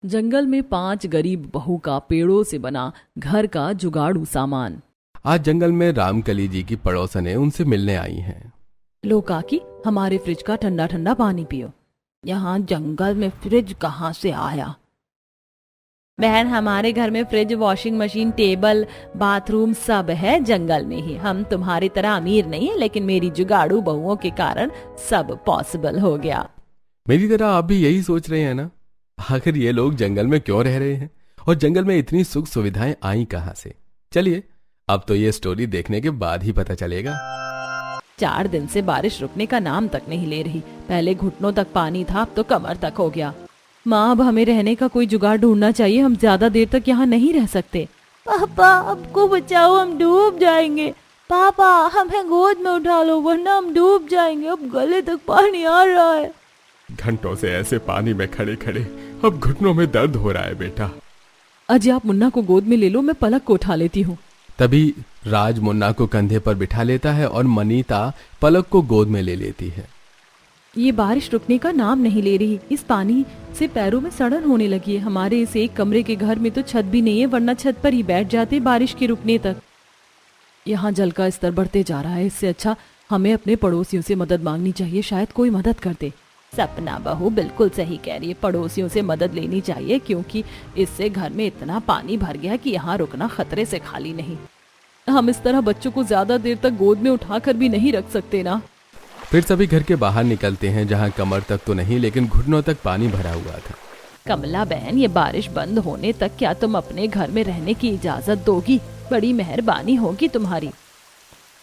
जंगल में 5 गरीब बहू का पेड़ों से बना घर का जुगाड़ू सामान। आज जंगल में रामकली जी की पड़ोसनें उनसे मिलने आई हैं। लो काकी, हमारे फ्रिज का ठंडा ठंडा पानी पियो। यहाँ जंगल में फ्रिज कहाँ से आया? बहन, हमारे घर में fridge, washing machine, table, bathroom सब है जंगल में ही। हम तुम्हारी तरह अमीर नहीं है, लेकिन मेरी जुगाड़ू बहुओं के कारण सब पॉसिबल हो गया। मेरी तरह आप भी यही सोच रहे हैं ना? आखिर ये लोग जंगल में क्यों रह रहे हैं और जंगल में इतनी सुख सुविधाएं आई कहां से? चलिए, अब तो ये स्टोरी देखने के बाद ही पता चलेगा। 4 दिन से बारिश रुकने का नाम तक नहीं ले रही। पहले घुटनों तक पानी था, अब तो कमर तक हो गया। माँ, अब हमें रहने का कोई जुगाड़ ढूंढना चाहिए। हम ज्यादा देर तक यहाँ नहीं रह सकते। पापा, हमको बचाओ, हम डूब जाएंगे। पापा, हमें गोद में उठा लो, वरना हम डूब जाएंगे। अब गले तक पानी आ रहा है। घंटों से ऐसे पानी में खड़े खड़े अब घुटनों में दर्द हो रहा है बेटा। अजय, आप मुन्ना को गोद में ले लो, मैं पलक को उठा लेती हूँ। तभी राज मुन्ना को कंधे पर बिठा लेता है और मनीता पलक को गोद में ले लेती है। ये बारिश रुकने का नाम नहीं ले रही। इस पानी से पैरों में सड़न होने लगी है। हमारे इस एक कमरे के घर में तो छत भी नहीं है, वरना छत पर ही बैठ जाते बारिश के रुकने तक। यहाँ जल का स्तर बढ़ते जा रहा है। इससे अच्छा हमें अपने पड़ोसियों से मदद मांगनी चाहिए, शायद कोई मदद कर दे। सपना बहू बिल्कुल सही कह रही है, पड़ोसियों से मदद लेनी चाहिए, क्योंकि इससे घर में इतना पानी भर गया कि यहाँ रुकना खतरे से खाली नहीं। हम इस तरह बच्चों को ज्यादा देर तक गोद में उठाकर भी नहीं रख सकते ना। फिर सभी घर के बाहर निकलते हैं, जहाँ कमर तक तो नहीं, लेकिन घुटनों तक पानी भरा हुआ था। कमला बहन, ये बारिश बंद होने तक क्या तुम अपने घर में रहने की इजाजत दोगी? बड़ी मेहरबानी होगी तुम्हारी।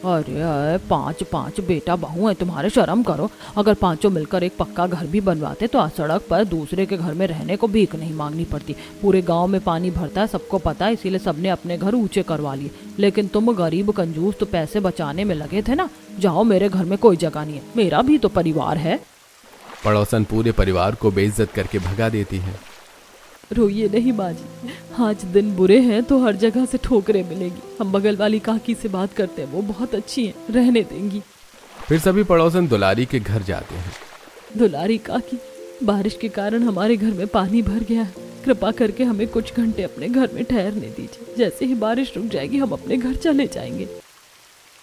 अरे 5 बेटा बहू है तुम्हारे, शर्म करो। अगर 5 मिलकर एक पक्का घर भी बनवाते तो सड़क पर दूसरे के घर में रहने को भीख नहीं मांगनी पड़ती। पूरे गांव में पानी भरता है, सबको पता है, इसीलिए सबने अपने घर ऊंचे करवा लिए। लेकिन तुम गरीब कंजूस तो पैसे बचाने में लगे थे ना। जाओ, मेरे घर में कोई जगह नहीं है, मेरा भी तो परिवार है। पड़ोसन पूरे परिवार को बेइज्जत करके भगा देती है। रोइए नहीं बाजी, आज दिन बुरे हैं तो हर जगह से ठोकरें मिलेगी। हम बगल वाली काकी से बात करते हैं, वो बहुत अच्छी हैं, रहने देंगी। फिर सभी पड़ोसन दुलारी के घर जाते हैं। दुलारी काकी, बारिश के कारण हमारे घर में पानी भर गया है। कृपा करके हमें कुछ घंटे अपने घर में ठहरने दीजिए। जैसे ही बारिश रुक जाएगी हम अपने घर चले जाएंगे।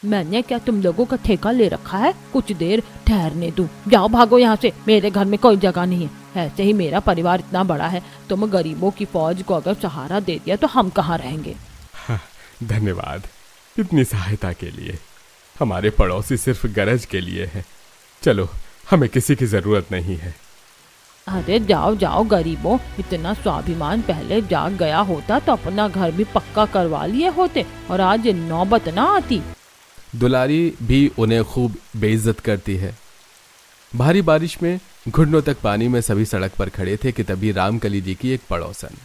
मैंने क्या तुम लोगों का ठेका ले रखा है कुछ देर ठहरने दूं? जाओ, भागो यहाँ से, मेरे घर में कोई जगह नहीं है। ऐसे ही मेरा परिवार इतना बड़ा है, तुम गरीबों की फौज को अगर सहारा दे दिया तो हम कहाँ रहेंगे? धन्यवाद इतनी सहायता के लिए। हमारे पड़ोसी सिर्फ गरज के लिए है। चलो, हमें किसी की जरूरत नहीं है। अरे जाओ जाओ गरीबों, इतना स्वाभिमान पहले जाग गया होता तो अपना घर भी पक्का करवा लिए होते और आज नौबत ना आती। दुलारी भी उन्हें खूब बेइज्जत करती है। भारी बारिश में घुटनों तक पानी में सभी सड़क पर खड़े थे कि तभी रामकली जी की एक पड़ोसन।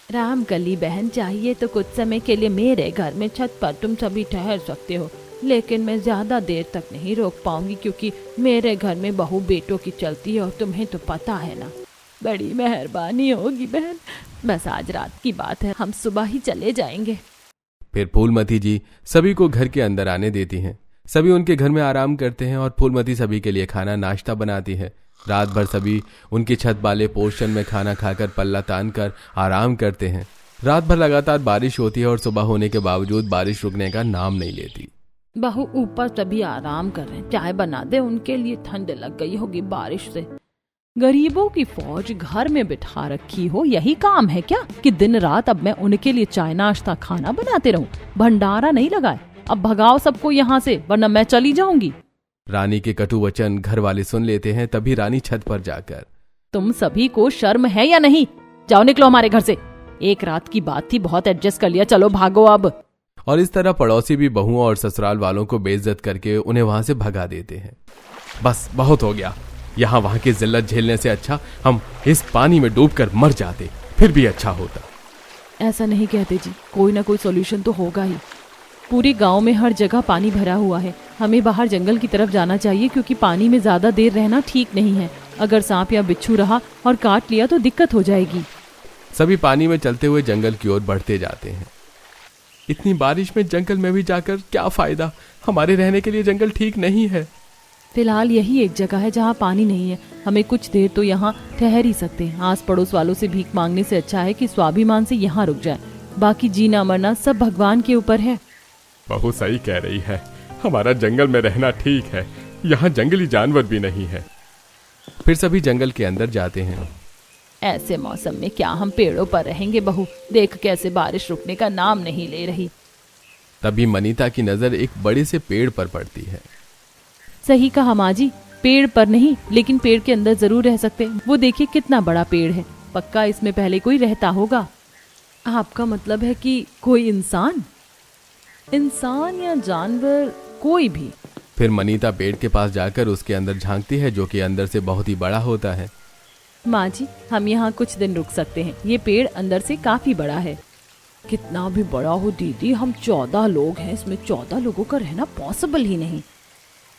रामकली बहन, चाहिए तो कुछ समय के लिए मेरे घर में छत पर तुम सभी ठहर सकते हो, लेकिन मैं ज्यादा देर तक नहीं रोक पाऊंगी, क्योंकि मेरे घर में बहू बेटों की चलती है और तुम्हें तो पता है ना। बड़ी मेहरबानी होगी बहन, बस आज रात की बात है, हम सुबह ही चले जाएंगे। फिर फूलमती जी सभी को घर के अंदर आने देती हैं। सभी उनके घर में आराम करते हैं और फूलमती सभी के लिए खाना नाश्ता बनाती है। रात भर सभी उनकी छत वाले पोर्शन में खाना खाकर पल्ला तान कर आराम करते हैं। रात भर लगातार बारिश होती है और सुबह होने के बावजूद बारिश रुकने का नाम नहीं लेती। बहू, ऊपर सभी आराम कर रहे हैं, चाय बना दे, उनके लिए ठंड लग गई होगी बारिश से। गरीबों की फौज घर में बिठा रखी हो, यही काम है क्या कि दिन रात अब मैं उनके लिए चाय नाश्ता खाना बनाते रहूं? भंडारा नहीं लगाए? अब भगाओ सबको यहाँ से, वरना मैं चली जाऊंगी। रानी के कटु वचन घर वाले सुन लेते हैं। तभी रानी छत पर जाकर, तुम सभी को शर्म है या नहीं? जाओ, निकलो हमारे घर से। एक रात की बात थी, बहुत एडजस्ट कर लिया, चलो भागो अब। और इस तरह पड़ोसी भी बहुओं और ससुराल वालों को बेइज्जत करके उन्हें वहां से भगा देते हैं। बस बहुत हो गया, यहाँ वहां की जिल्लत झेलने से अच्छा हम इस पानी में डूबकर मर जाते, फिर भी अच्छा होता। ऐसा नहीं कहते जी, कोई ना कोई सॉल्यूशन तो होगा ही। पूरे गांव में हर जगह पानी भरा हुआ है। हमें बाहर जंगल की तरफ जाना चाहिए, क्योंकि पानी में ज्यादा देर रहना ठीक नहीं है। अगर सांप या बिच्छू रहा और काट लिया तो दिक्कत हो जाएगी। सभी पानी में चलते हुए जंगल की ओर बढ़ते जाते हैं। इतनी बारिश में जंगल में भी जाकर क्या फायदा? हमारे रहने के लिए जंगल ठीक नहीं है। फिलहाल यही एक जगह है जहाँ पानी नहीं है, हमें कुछ देर तो यहाँ ठहर ही सकते हैं। आस पड़ोस वालों से भीख मांगने से अच्छा है कि स्वाभिमान से यहाँ रुक जाए। बाकी जीना मरना सब भगवान के ऊपर है। बहू सही कह रही है, हमारा जंगल में रहना ठीक है, यहाँ जंगली जानवर भी नहीं है। फिर सभी जंगल के अंदर जाते हैं। ऐसे मौसम में क्या हम पेड़ों पर रहेंगे बहू? देख कैसे बारिश रुकने का नाम नहीं ले रही। तभी मनीता की नजर एक बड़े से पेड़ पर पड़ती है। सही कहा माँ जी, पेड़ पर नहीं लेकिन पेड़ के अंदर जरूर रह सकते हैं। वो देखिए कितना बड़ा पेड़ है, पक्का इसमें पहले कोई रहता होगा। आपका मतलब है कि कोई इंसान या जानवर, कोई भी? फिर मनीता पेड़ के पास जाकर उसके अंदर झांकती है, जो कि अंदर से बहुत ही बड़ा होता है। माँ जी, हम यहाँ कुछ दिन रुक सकते हैं, ये पेड़ अंदर से काफी बड़ा है। कितना भी बड़ा हो दीदी, हम 14 लोग हैं, इसमें 14 लोगों का रहना पॉसिबल ही नहीं।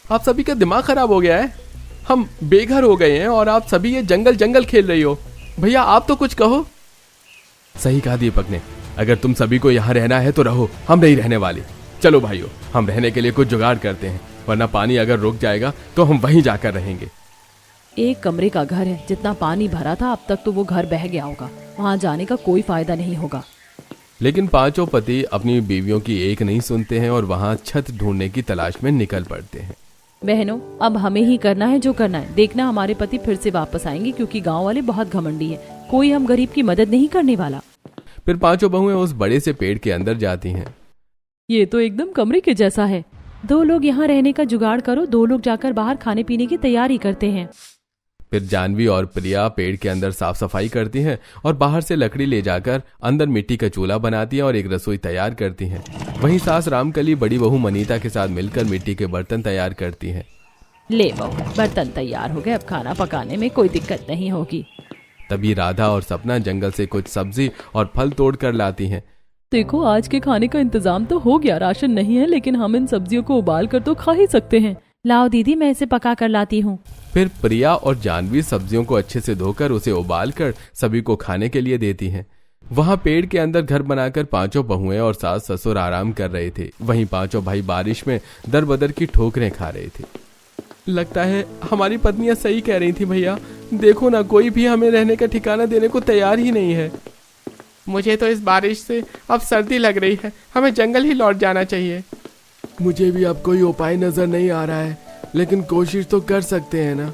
आप सभी का दिमाग खराब हो गया है, हम बेघर हो गए हैं और आप सभी ये जंगल जंगल खेल रही हो। भैया आप तो कुछ कहो। सही कहा दीपक ने, अगर तुम सभी को यहाँ रहना है तो रहो, हम नहीं रहने वाले। चलो भाइयों, हम रहने के लिए कुछ जुगाड़ करते हैं, वरना पानी अगर रुक जाएगा तो हम वहीं जाकर रहेंगे। एक कमरे का घर है, जितना पानी भरा था अब तक तो वो घर बह गया होगा, वहाँ जाने का कोई फायदा नहीं होगा। लेकिन पांचों पति अपनी बीवियों की एक नहीं सुनते हैं और वहाँ छत ढूंढने की तलाश में निकल पड़ते हैं। बहनों, अब हमें ही करना है जो करना है। देखना हमारे पति फिर से वापस आएंगे, क्योंकि गांव वाले बहुत घमंडी हैं, कोई हम गरीब की मदद नहीं करने वाला। फिर पांचों बहुएं उस बड़े से पेड़ के अंदर जाती हैं। ये तो एकदम कमरे के जैसा है। 2 लोग यहाँ रहने का जुगाड़ करो, 2 लोग जाकर बाहर खाने पीने की तैयारी करते हैं। फिर जानवी और प्रिया पेड़ के अंदर साफ सफाई करती हैं और बाहर से लकड़ी ले जाकर अंदर मिट्टी का चूल्हा बनाती हैं और एक रसोई तैयार करती हैं। वहीं सास रामकली बड़ी बहू मनीता के साथ मिलकर मिट्टी के बर्तन तैयार करती हैं। ले बहू, बर्तन तैयार हो गए, अब खाना पकाने में कोई दिक्कत नहीं होगी। तभी राधा और सपना जंगल से कुछ सब्जी और फल तोड़ कर लाती हैं। देखो, आज के खाने का इंतजाम तो हो गया, राशन नहीं है लेकिन हम इन सब्जियों को उबाल कर तो खा ही सकते हैं। लाओ दीदी, मैं इसे पका कर लाती हूँ। फिर प्रिया और जानवी सब्जियों को अच्छे से धोकर उसे उबाल कर सभी को खाने के लिए देती हैं। वहाँ पेड़ के अंदर घर बनाकर पांचों बहुएं और सास ससुर आराम कर रहे थे। वहीं पांचों भाई बारिश में दर बदर की ठोकरें खा रहे थे। लगता है हमारी पत्नियां सही कह रही थी भैया, देखो ना, कोई भी हमें रहने का ठिकाना देने को तैयार ही नहीं है। मुझे तो इस बारिश से अब सर्दी लग रही है, हमें जंगल ही लौट जाना चाहिए। मुझे भी अब कोई उपाय नजर नहीं आ रहा है, लेकिन कोशिश तो कर सकते हैं ना।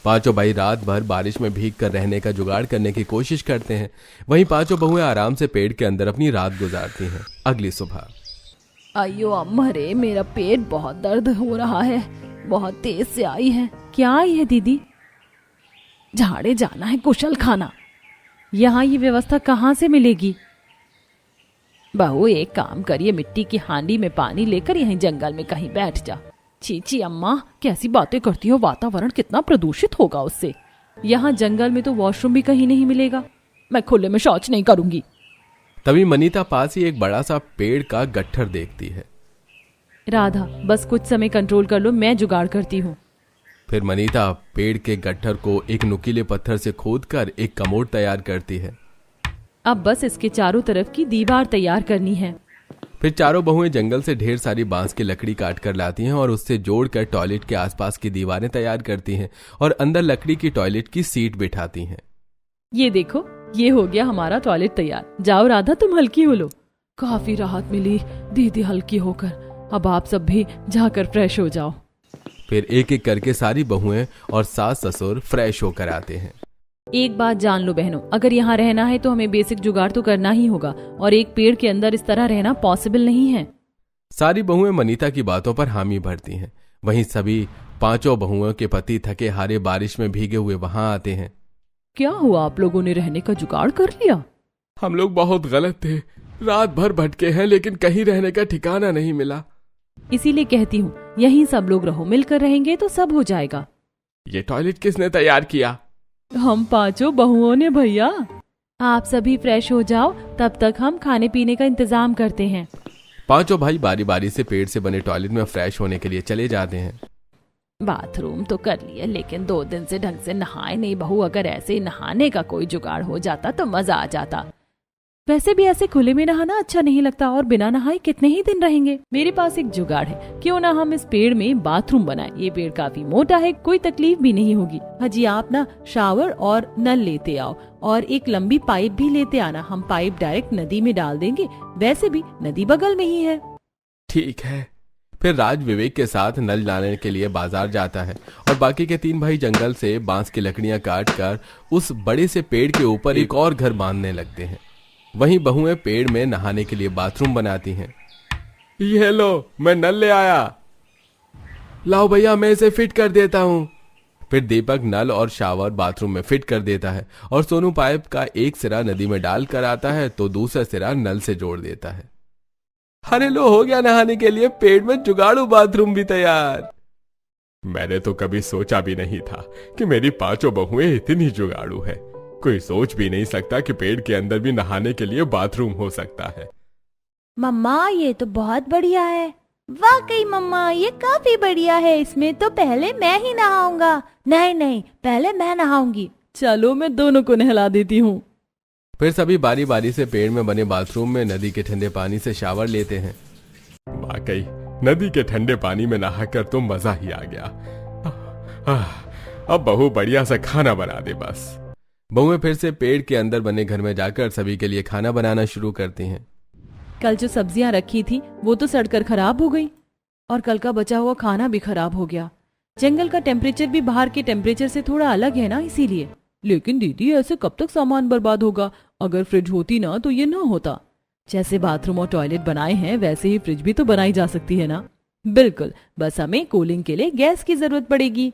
पांचों भाई रात भर बारिश में भीग कर रहने का जुगाड़ करने की कोशिश करते हैं। वहीं पांचों बहुएं आराम से पेड़ के अंदर अपनी रात गुजारती हैं। अगली सुबह, अयो अम्मा रे, मेरा पेट बहुत दर्द हो रहा है, बहुत तेज से आई है। क्या आई है दीदी? झाड़े जाना है, कुशल खाना। यहाँ ये व्यवस्था कहाँ से मिलेगी? बहू एक काम करिए, मिट्टी की हांडी में पानी लेकर यहीं जंगल में कहीं बैठ जा। चीची अम्मा, कैसी बातें करती हो, वातावरण कितना प्रदूषित होगा उससे। यहाँ जंगल में तो वॉशरूम भी कहीं नहीं मिलेगा, मैं खुले में शौच नहीं करूंगी। तभी मनीता पास ही एक बड़ा सा पेड़ का गट्ठर देखती है। राधा, बस कुछ समय कंट्रोल कर लो, मैं जुगाड़ करती हूँ। फिर मनीता पेड़ के गट्ठर को एक नुकीले पत्थर से खोदकर एक कमोड तैयार करती है। अब बस इसके चारों तरफ की दीवार तैयार करनी है। फिर चारों बहुएं जंगल से ढेर सारी बांस की लकड़ी काट कर लाती हैं और उससे जोड़कर टॉयलेट के आसपास की दीवारें तैयार करती हैं और अंदर लकड़ी की टॉयलेट की सीट बिठाती हैं। ये देखो, ये हो गया हमारा टॉयलेट तैयार। जाओ राधा, तुम हल्की हो लो। काफी राहत मिली दीदी हल्की होकर, अब आप सब भी जाकर फ्रेश हो जाओ। फिर एक एक करके सारी बहुएं और सास ससुर फ्रेश होकर आते हैं। एक बात जान लो बहनों, अगर यहाँ रहना है तो हमें बेसिक जुगाड़ तो करना ही होगा, और एक पेड़ के अंदर इस तरह रहना पॉसिबल नहीं है। सारी बहुएं मनीता की बातों पर हामी भरती हैं। वहीं सभी पांचों बहुओं के पति थके हारे बारिश में भीगे हुए वहां आते हैं। क्या हुआ, आप लोगों ने रहने का जुगाड़ कर लिया? हम लोग बहुत गलत थे, रात भर भटके हैं लेकिन कहीं रहने का ठिकाना नहीं मिला। इसीलिए कहती हूँ यहीं सब लोग रहो, मिलकर रहेंगे तो सब हो जाएगा। ये टॉयलेट किसने तैयार किया? हम पांचों बहुओं ने भैया। आप सभी फ्रेश हो जाओ, तब तक हम खाने पीने का इंतजाम करते हैं। पांचों भाई बारी बारी से पेड़ से बने टॉयलेट में फ्रेश होने के लिए चले जाते हैं। बाथरूम तो कर लिए, लेकिन 2 दिन से ढंग से नहाए नहीं बहू। अगर ऐसे ही नहाने का कोई जुगाड़ हो जाता तो मजा आ जाता। वैसे भी ऐसे खुले में नहाना अच्छा नहीं लगता और बिना नहाए कितने ही दिन रहेंगे। मेरे पास एक जुगाड़ है, क्यों ना हम इस पेड़ में बाथरूम बनाएं। ये पेड़ काफी मोटा है, कोई तकलीफ भी नहीं होगी। हाजी आप ना शावर और नल लेते आओ और एक लंबी पाइप भी लेते आना। हम पाइप डायरेक्ट नदी में डाल देंगे, वैसे भी नदी बगल में ही है। ठीक है। फिर राज विवेक के साथ नल लाने के लिए बाजार जाता है और बाकी के 3 भाई जंगल से बांस की लकड़ियां काट कर उस बड़े से पेड़ के ऊपर एक और घर बांधने लगते हैं। वहीं बहुएं पेड़ में नहाने के लिए बाथरूम बनाती हैं। ये लो, मैं नल ले आया। लाओ भैया, मैं इसे फिट कर देता हूँ। फिर दीपक नल और शावर बाथरूम में फिट कर देता है और सोनू पाइप का एक सिरा नदी में डाल कर आता है तो दूसरा सिरा नल से जोड़ देता है। अरे लो, हो गया नहाने के लिए पेड़ में जुगाड़ू बाथरूम भी तैयार। मैंने तो कभी सोचा भी नहीं था कि मेरी 5 बहुएं इतनी जुगाड़ू है। कोई सोच भी नहीं सकता कि पेड़ के अंदर भी नहाने के लिए बाथरूम हो सकता है। मम्मा ये तो बहुत बढ़िया है। वाकई मम्मा ये काफी बढ़िया है, इसमें तो पहले मैं ही नहाऊंगा। नहीं नहीं, पहले मैं नहाऊंगी। चलो मैं दोनों को नहला देती हूँ। फिर सभी बारी बारी से पेड़ में बने बाथरूम में नदी के ठंडे पानी से शावर लेते हैं। वाकई नदी के ठंडे पानी में नहाकर तो मजा ही आ गया। अब बहू बढ़िया सा खाना बना दे बस। बहुएं फिर से पेड़ के अंदर बने घर में जाकर सभी के लिए खाना बनाना शुरू करती हैं। कल जो सब्जियां रखी थी वो तो सड़कर खराब हो गई और कल का बचा हुआ खाना भी खराब हो गया। जंगल का टेम्परेचर भी बाहर के टेम्परेचर से थोड़ा अलग है ना, इसीलिए। लेकिन दीदी ऐसे कब तक सामान बर्बाद होगा? अगर फ्रिज होती ना तो ये ना होता। जैसे बाथरूम और टॉयलेट बनाए हैं वैसे ही फ्रिज भी तो बनाई जा सकती है ना। बिल्कुल, बस हमें कूलिंग के लिए गैस की जरूरत पड़ेगी।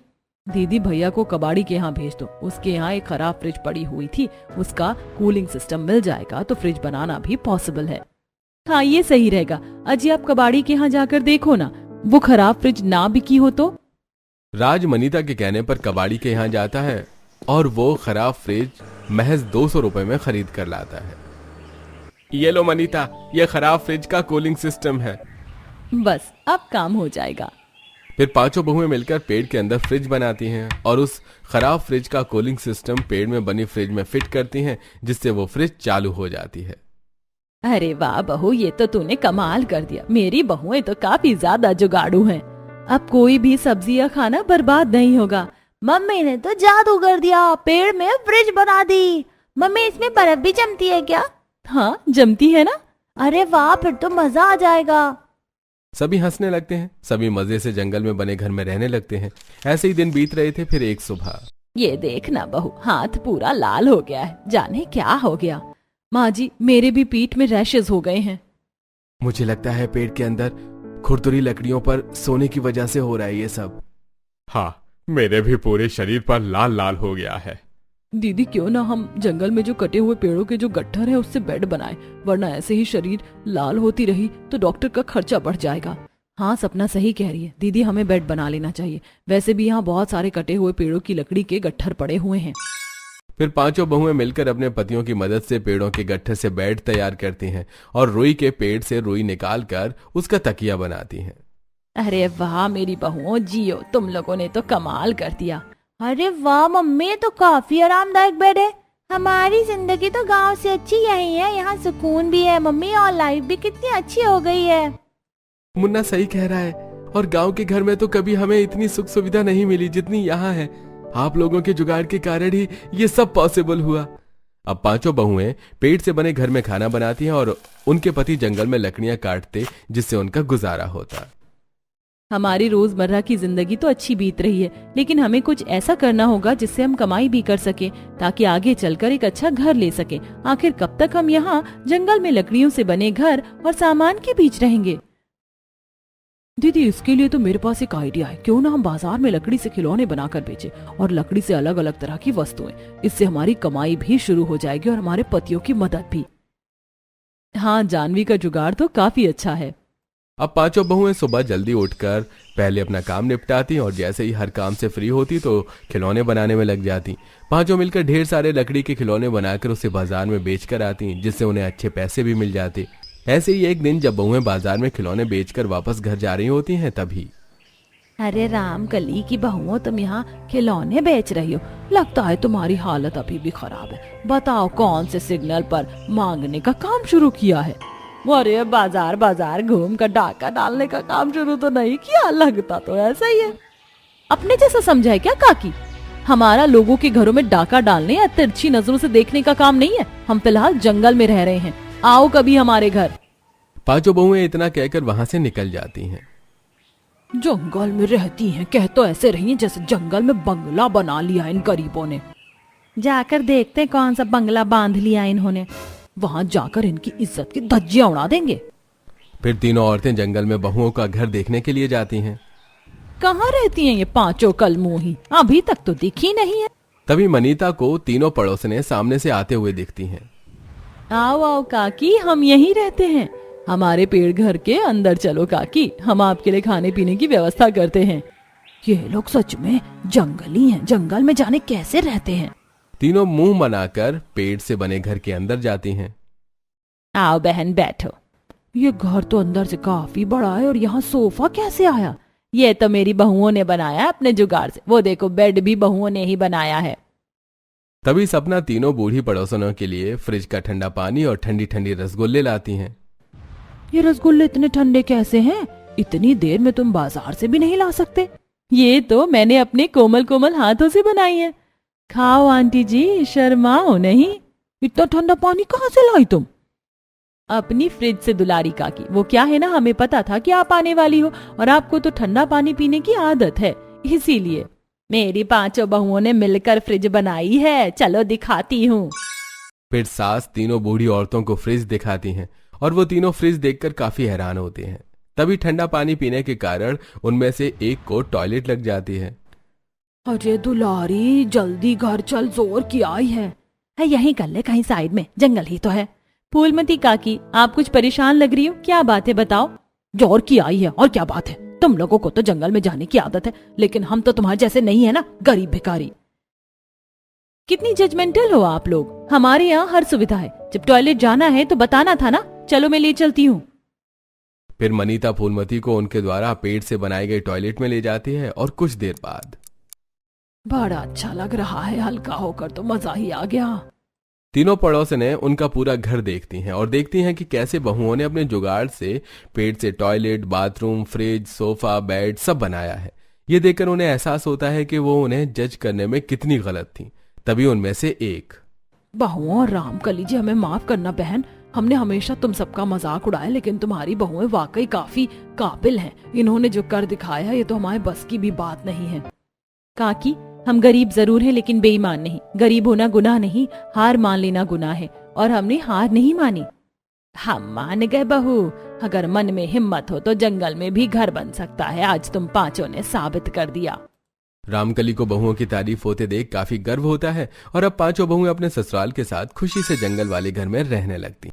दीदी भैया को कबाड़ी के यहाँ भेज दो, उसके यहाँ एक खराब फ्रिज पड़ी हुई थी, उसका कूलिंग सिस्टम मिल जाएगा तो फ्रिज बनाना भी पॉसिबल है। हाँ ये सही रहेगा। अजी आप कबाड़ी के यहाँ जाकर देखो ना, वो खराब फ्रिज ना बिकी हो तो। राज मनीता के कहने पर कबाड़ी के यहाँ जाता है और वो खराब फ्रिज महज 200 रुपए में खरीद कर लाता है। ये लो मनीता, ये खराब फ्रिज का कूलिंग सिस्टम है। बस अब काम हो जाएगा। फिर 5 बहुएं मिलकर पेड़ के अंदर फ्रिज बनाती हैं और उस खराब फ्रिज का कूलिंग सिस्टम पेड़ में बनी फ्रिज में फिट करती हैं, जिससे वो फ्रिज चालू हो जाती है। अरे वाह बहू, ये तो तूने कमाल कर दिया। मेरी बहुएं तो काफी ज्यादा जुगाड़ू हैं। अब कोई भी सब्जी या खाना बर्बाद नहीं होगा। मम्मी ने तो जादू कर दिया, पेड़ में फ्रिज बना दी। मम्मी इसमें बर्फ भी जमती है क्या? हाँ जमती है ना। अरे वाह, फिर तो मजा आ जाएगा। सभी हंसने लगते हैं। सभी मजे से जंगल में बने घर में रहने लगते हैं। ऐसे ही दिन बीत रहे थे। फिर एक सुबह, ये देखना बहू, हाथ पूरा लाल हो गया है, जाने क्या हो गया। माँ जी मेरे भी पीठ में रैशेस हो गए हैं। मुझे लगता है पेड़ के अंदर खुरदुरी लकड़ियों पर सोने की वजह से हो रहा है ये सब। हाँ, मेरे भी पूरे शरीर पर लाल लाल हो गया है। दीदी क्यों ना हम जंगल में जो कटे हुए पेड़ों के जो गट्ठर है उससे बेड बनाए, वरना ऐसे ही शरीर लाल होती रही तो डॉक्टर का खर्चा बढ़ जाएगा। हाँ सपना सही कह रही है दीदी, हमें बेड बना लेना चाहिए। वैसे भी यहाँ बहुत सारे कटे हुए पेड़ों की लकड़ी के गट्ठर पड़े हुए हैं। फिर 5 बहुएं मिलकर अपने पतियों की मदद से पेड़ों के गट्ठर से बेड तैयार करती हैं और रुई के पेड़ से रुई निकाल कर उसका तकिया बनाती हैं। अरे वाह मेरी बहुओं, जियो, तुम लोगों ने तो कमाल कर दिया। अरे वाह मम्मी, ये तो काफी आरामदायक बेड है। हमारी जिंदगी तो गांव से अच्छी यही है, यहाँ सुकून भी है मम्मी, और लाइफ भी कितनी अच्छी हो गई है। मुन्ना सही कह रहा है, और गांव के घर में तो कभी हमें इतनी सुख सुविधा नहीं मिली जितनी यहाँ है। आप लोगों के जुगाड़ के कारण ही ये सब पॉसिबल हुआ। अब 5 बहुएं पेड़ से बने घर में खाना बनाती हैं और उनके पति जंगल में लकड़ियां काटते, जिससे उनका गुजारा होता। हमारी रोजमर्रा की जिंदगी तो अच्छी बीत रही है, लेकिन हमें कुछ ऐसा करना होगा जिससे हम कमाई भी कर सके, ताकि आगे चलकर एक अच्छा घर ले सके। आखिर कब तक हम यहाँ जंगल में लकड़ियों से बने घर और सामान के बीच रहेंगे? दीदी इसके लिए तो मेरे पास एक आइडिया है। क्यों ना हम बाजार में लकड़ी से खिलौने बनाकर बेचें और लकड़ी से अलग अलग तरह की वस्तुएं। इससे हमारी कमाई भी शुरू हो जाएगी और हमारे पतियों की मदद भी। हाँ, जानवी का जुगाड़ तो काफी अच्छा है। अब 5 बहुएं सुबह जल्दी उठकर पहले अपना काम निपटाती और जैसे ही हर काम से फ्री होती तो खिलौने बनाने में लग जाती। 5 मिलकर ढेर सारे लकड़ी के खिलौने बनाकर उसे बाजार में बेचकर आती, जिससे उन्हें अच्छे पैसे भी मिल जाते। ऐसे ही एक दिन जब बहुएं बाजार में खिलौने बेचकर वापस घर जा रही होती हैं, तभी अरे रामकली की बहुओं, तुम यहाँ खिलौने बेच रही हो। लगता है तुम्हारी हालत अभी भी खराब है। बताओ कौन से सिग्नल पर मांगने का काम शुरू किया है? अरे बाजार बाजार घूम कर डाका डालने का काम शुरू तो नहीं किया, लगता तो ऐसा ही है। अपने जैसा समझा है क्या काकी? हमारा लोगों के घरों में डाका डालने या तिरछी नजरों से देखने का काम नहीं है। हम फिलहाल जंगल में रह रहे हैं, आओ कभी हमारे घर। पांचों बहुएं इतना कहकर वहां से निकल जाती हैं। जंगल में रहती हैं, कह तो ऐसे रही हैं जैसे जंगल में बंगला बना लिया इन गरीबों ने। जाकर देखते हैं कौन सा बंगला बांध लिया इन्होंने, वहां जाकर इनकी इज्जत की धज्जियां उड़ा देंगे। फिर तीनों औरतें जंगल में बहुओं का घर देखने के लिए जाती हैं। कहाँ रहती हैं ये पांचों कलमुही? अभी तक तो दिखी नहीं है। तभी मनीता को तीनों पड़ोसने सामने से आते हुए दिखती हैं। आओ आओ काकी, हम यहीं रहते हैं। हमारे पेड़ घर के अंदर चलो काकी, हम आपके लिए खाने पीने की व्यवस्था करते हैं। ये लोग सच में जंगली हैं, जंगल में जाने कैसे रहते हैं। तीनों मुंह बनाकर पेड़ से बने घर के अंदर जाती हैं। आओ बहन बैठो। ये घर तो अंदर से काफी बड़ा है और यहाँ सोफा कैसे आया? ये तो मेरी बहुओं ने बनाया अपने जुगाड़ से। वो देखो बेड भी बहुओं ने ही बनाया है। तभी सपना तीनों बूढ़ी पड़ोसनों के लिए फ्रिज का ठंडा पानी और ठंडी ठंडी रसगुल्ले लाती हैं। ये रसगुल्ले इतने ठंडे कैसे हैं? इतनी देर में तुम बाजार से भी नहीं ला सकते। ये तो मैंने अपने कोमल कोमल हाथों से बनाई है। खाओ आंटी जी, शर्माओ नहीं। इतना ठंडा पानी कहाँ से लाई तुम? अपनी फ्रिज से दुलारी काकी। वो क्या है ना, हमें पता था कि आप आने वाली हो और आपको तो ठंडा पानी पीने की आदत है, इसीलिए मेरी पांचों बहुओं ने मिलकर फ्रिज बनाई है। चलो दिखाती हूँ। फिर सास तीनों बूढ़ी औरतों को फ्रिज दिखाती हैं और वो तीनों फ्रिज देखकर काफी हैरान होते हैं। तभी ठंडा पानी पीने के कारण उनमें से एक को टॉयलेट लग जाती है। अरे दुलारी, जल्दी घर चल, जोर की आई है। यहीं कर ले, कहीं साइड में, जंगल ही तो है। फूलमती काकी, आप कुछ परेशान लग रही हो, क्या बात है बताओ? जोर की आई है और क्या बात है? तुम लोगों को तो जंगल में जाने की आदत है, लेकिन हम तो तुम्हारे जैसे नहीं है ना, गरीब भिखारी। कितनी जजमेंटल हो आप लोग। हमारे यहाँ हर सुविधा है, जब टॉयलेट जाना है तो बताना था ना। चलो मैं ले चलती हूँ। फिर मनीता फूलमती को उनके द्वारा पेड़ से बनाए गए टॉयलेट में ले जाती है और कुछ देर बाद बड़ा अच्छा लग रहा है, हल्का होकर तो मजा ही आ गया। तीनों पड़ोसने उनका पूरा घर देखती हैं और देखती हैं कि कैसे बहुओं ने अपने जुगाड़ से पेड़ से toilet, bathroom, fridge, sofa, bed सब बनाया है। ये देखकर उन्हें एहसास होता है कि वो उन्हें जज करने में कितनी गलत थी। तभी उनमें से एक, बहुओं और रामकली जी, हमें माफ करना बहन, हमने हमेशा तुम सबका मजाक उड़ाया, लेकिन तुम्हारी बहुएं वाकई काफी काबिल हैं। इन्होंने जो कर दिखाया ये तो हमारे बस की भी बात नहीं है। काकी, हम गरीब जरूर हैं लेकिन बेईमान नहीं। गरीब होना गुनाह नहीं, हार मान लेना गुनाह है, और हमने हार नहीं मानी। हम मान गए बहू, अगर मन में हिम्मत हो तो जंगल में भी घर बन सकता है। आज तुम पांचों ने साबित कर दिया। रामकली को बहुओं की तारीफ होते देख काफी गर्व होता है और अब पांचों बहुएं अपने ससुराल के साथ खुशी से जंगल वाले घर में रहने लगती।